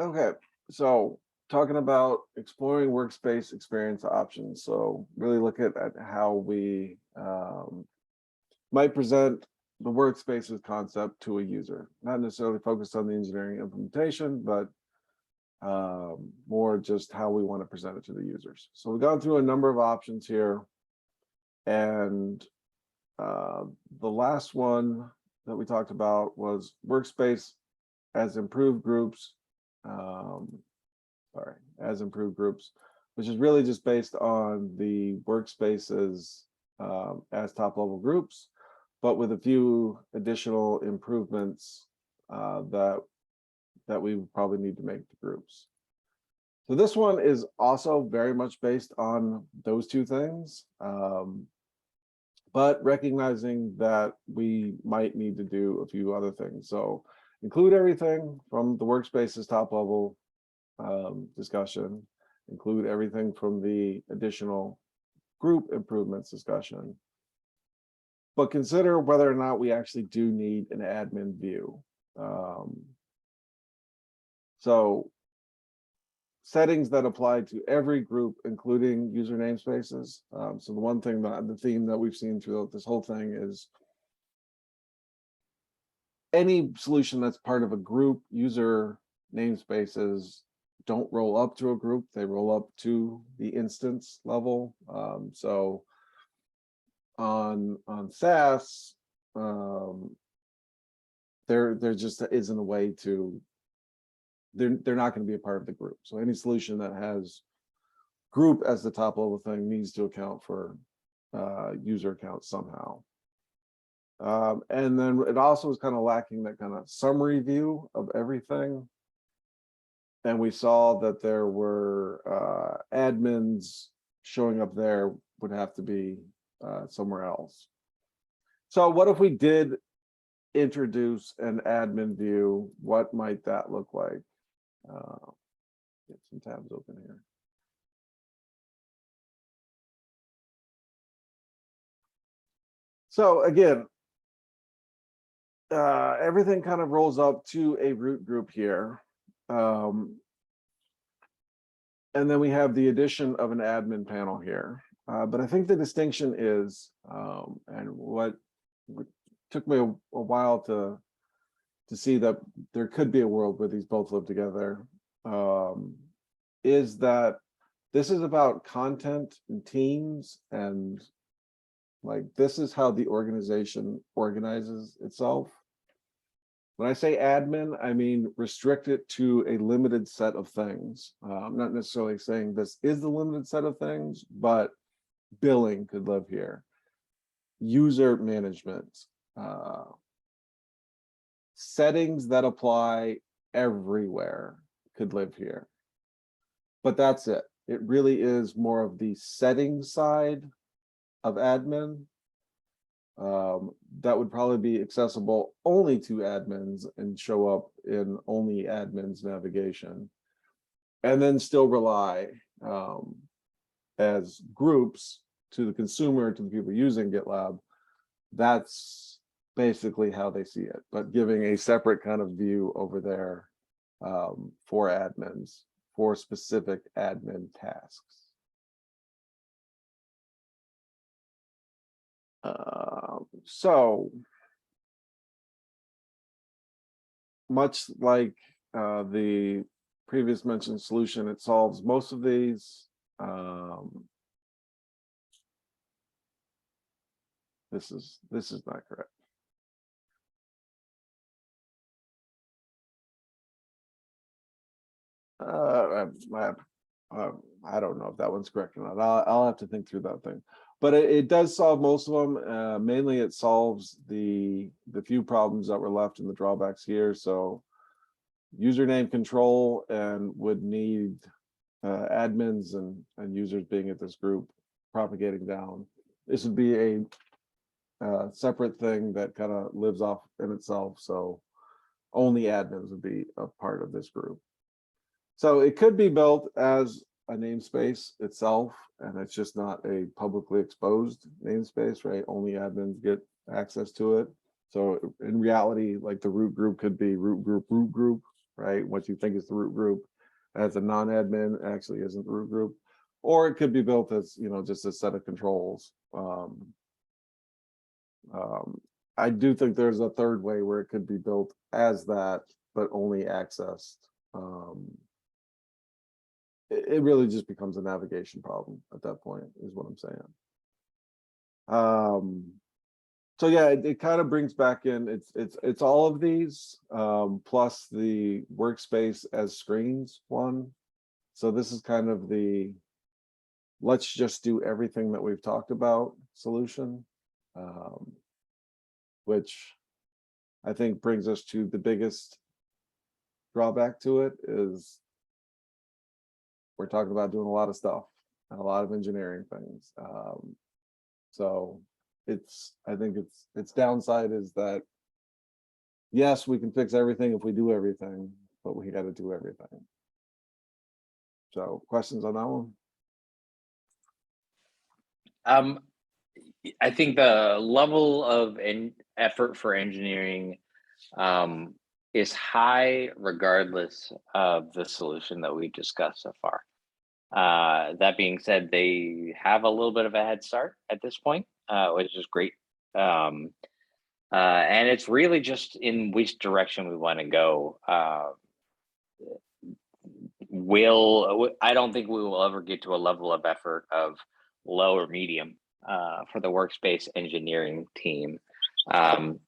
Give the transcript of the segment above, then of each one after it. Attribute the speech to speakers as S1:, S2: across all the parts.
S1: Okay, so talking about exploring workspace experience options. So really look at how we might present the workspaces concept to a user, not necessarily focused on the engineering implementation, but more just how we want to present it to the users. So we've gone through a number of options here, and the last one that we talked about was workspace as improved groups. As improved groups, which is really just based on the workspaces as top level groups, but with a few additional improvements that we would probably need to make to groups. So this one is also very much based on those two things, but recognizing that we might need to do a few other things. So include everything from the workspaces top level discussion, include everything from the additional group improvements discussion, but consider whether or not we actually do need an admin view. So settings that apply to every group, including user namespaces. So the one thing that the theme that we've seen throughout this whole thing is any solution that's part of a group, user namespaces don't roll up to a group, they roll up to the instance level. So on SaaS, there just isn't a way to, they're not going to be a part of the group. So any solution that has group as the top level thing needs to account for user accounts somehow. And then it also is kind of lacking that kind of summary view of everything. And we saw that there were admins showing up there would have to be somewhere else. So what if we did introduce an admin view? What might that look like? Get some tabs open here. So again, everything kind of rolls up to a root group here. And then we have the addition of an admin panel here. But I think the distinction is, and what took me a while to see that there could be a world where these both live together, is that this is about content and teams, and like this is how the organization organizes itself. When I say admin, I mean restrict it to a limited set of things. I'm not necessarily saying this is the limited set of things, but billing could live here. User management, settings that apply everywhere could live here. But that's it. It really is more of the settings side of admin. That would probably be accessible only to admins and show up in only admins navigation, and then still rely as groups to the consumer, to the people using GitLab. That's basically how they see it, but giving a separate kind of view over there for admins, for specific admin tasks. So much like the previous mentioned solution, it solves most of these. This is not correct. I don't know if that one's correct or not. I'll have to think through that thing. But it does solve most of them. Mainly it solves the few problems that were left in the drawbacks here. So username control and would need admins and users being at this group propagating down. This would be a separate thing that kind of lives off in itself. So only admins would be a part of this group. So it could be built as a namespace itself, and it's just not a publicly exposed namespace, right? Only admins get access to it. So in reality, like the root group could be root group, right? What you think is the root group as a non-admin actually isn't the root group, or it could be built as, just a set of controls. I do think there's a third way where it could be built as that, but only accessed. It really just becomes a navigation problem at that point, is what I'm saying. So yeah, it kind of brings back in, it's all of these, plus the workspace as screens one. So this is kind of the let's just do everything that we've talked about solution, which I think brings us to the biggest drawback to it is we're talking about doing a lot of stuff and a lot of engineering things. So I think its downside is that, yes, we can fix everything if we do everything, but we got to do everything. So questions on that one?
S2: I think the level of effort for engineering is high regardless of the solution that we discussed so far. That being said, they have a little bit of a head start at this point, which is great. And it's really just in which direction we want to go. I don't think we will ever get to a level of effort of low or medium for the workspace engineering team. And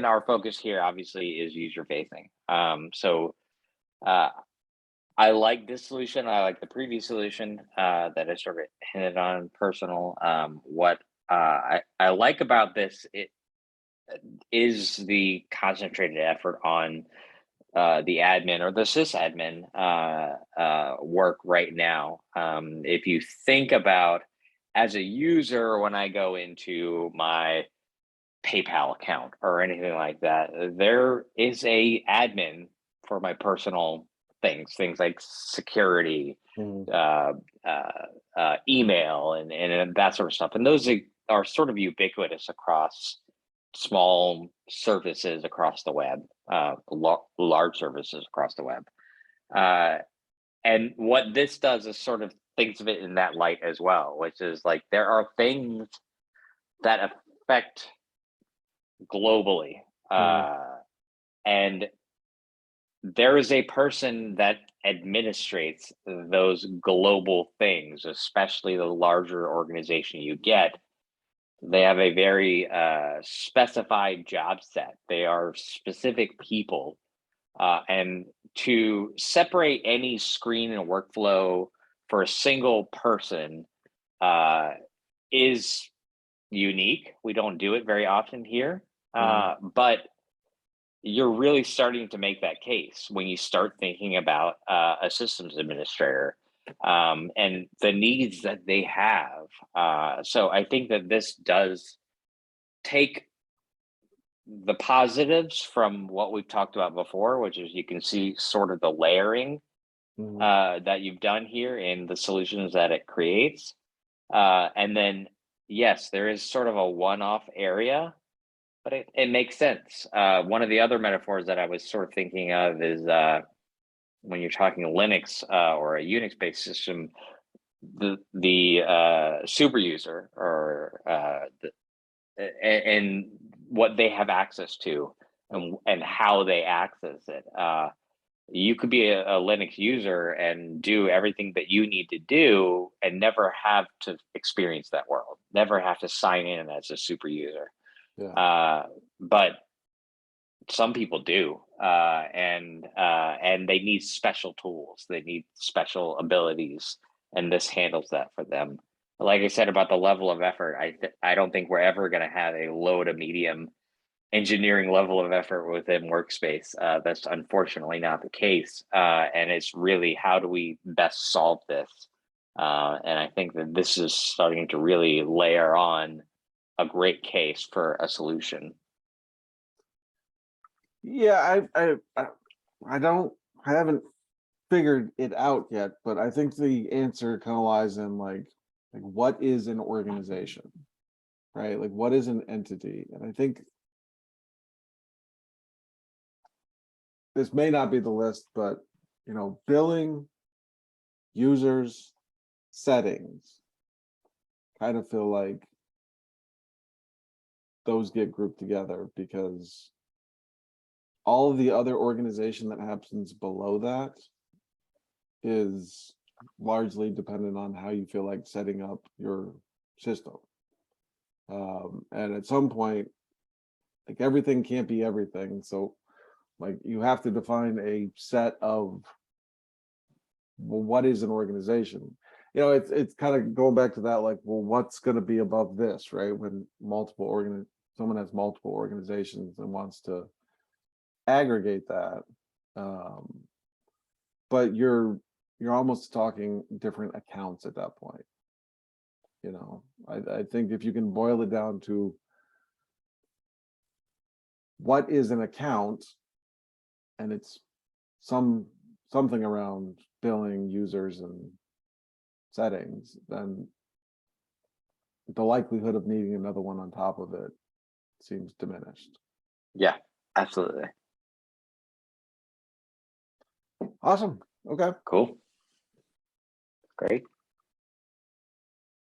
S2: our focus here obviously is user facing. I like this solution. I like the previous solution that I sort of hinted on personal. What I like about this is the concentrated effort on the admin or the sysadmin work right now. If you think about as a user, when I go into my PayPal account or anything like that, there is a admin for my personal things like security, email, and that sort of stuff. And those are sort of ubiquitous across small services across the web, large services across the web. And what this does is sort of thinks of it in that light as well, which is like there are things that affect globally. And there is a person that administrates those global things, especially the larger organization you get. They have a very specified job set. They are specific people. And to separate any screen and workflow for a single person is unique. We don't do it very often here, but you're really starting to make that case when you start thinking about a systems administrator and the needs that they have. So I think that this does take the positives from what we've talked about before, which is you can see sort of the layering that you've done here in the solutions that it creates. And then, yes, there is sort of a one-off area, but it makes sense. One of the other metaphors that I was sort of thinking of is when you're talking Linux or a Unix-based system, the super user or and what they have access to and how they access it. You could be a Linux user and do everything that you need to do and never have to experience that world, never have to sign in as a super user. But some people do, and they need special tools. They need special abilities, and this handles that for them. Like I said about the level of effort, I don't think we're ever going to have a low to medium engineering level of effort within Workspace. That's unfortunately not the case, and it's really how do we best solve this? And I think that this is starting to really layer on a great case for a solution.
S1: Yeah, I haven't figured it out yet, but I think the answer kind of lies in like what is an organization, right? Like what is an entity? And I think this may not be the list, but you know, billing, users, settings, kind of feel like those get grouped together because all of the other organization that happens below that is largely dependent on how you feel like setting up your system. And at some point, like everything can't be everything. So like you have to define a set of, well, what is an organization? You know, it's kind of going back to that, like, well, what's going to be above this, right? When someone has multiple organizations and wants to aggregate that. But you're almost talking different accounts at that point. You know, I think if you can boil it down to what is an account, and it's something around billing, users, and settings, then the likelihood of needing another one on top of it seems diminished.
S2: Yeah, absolutely.
S1: Awesome. Okay.
S2: Cool. Great.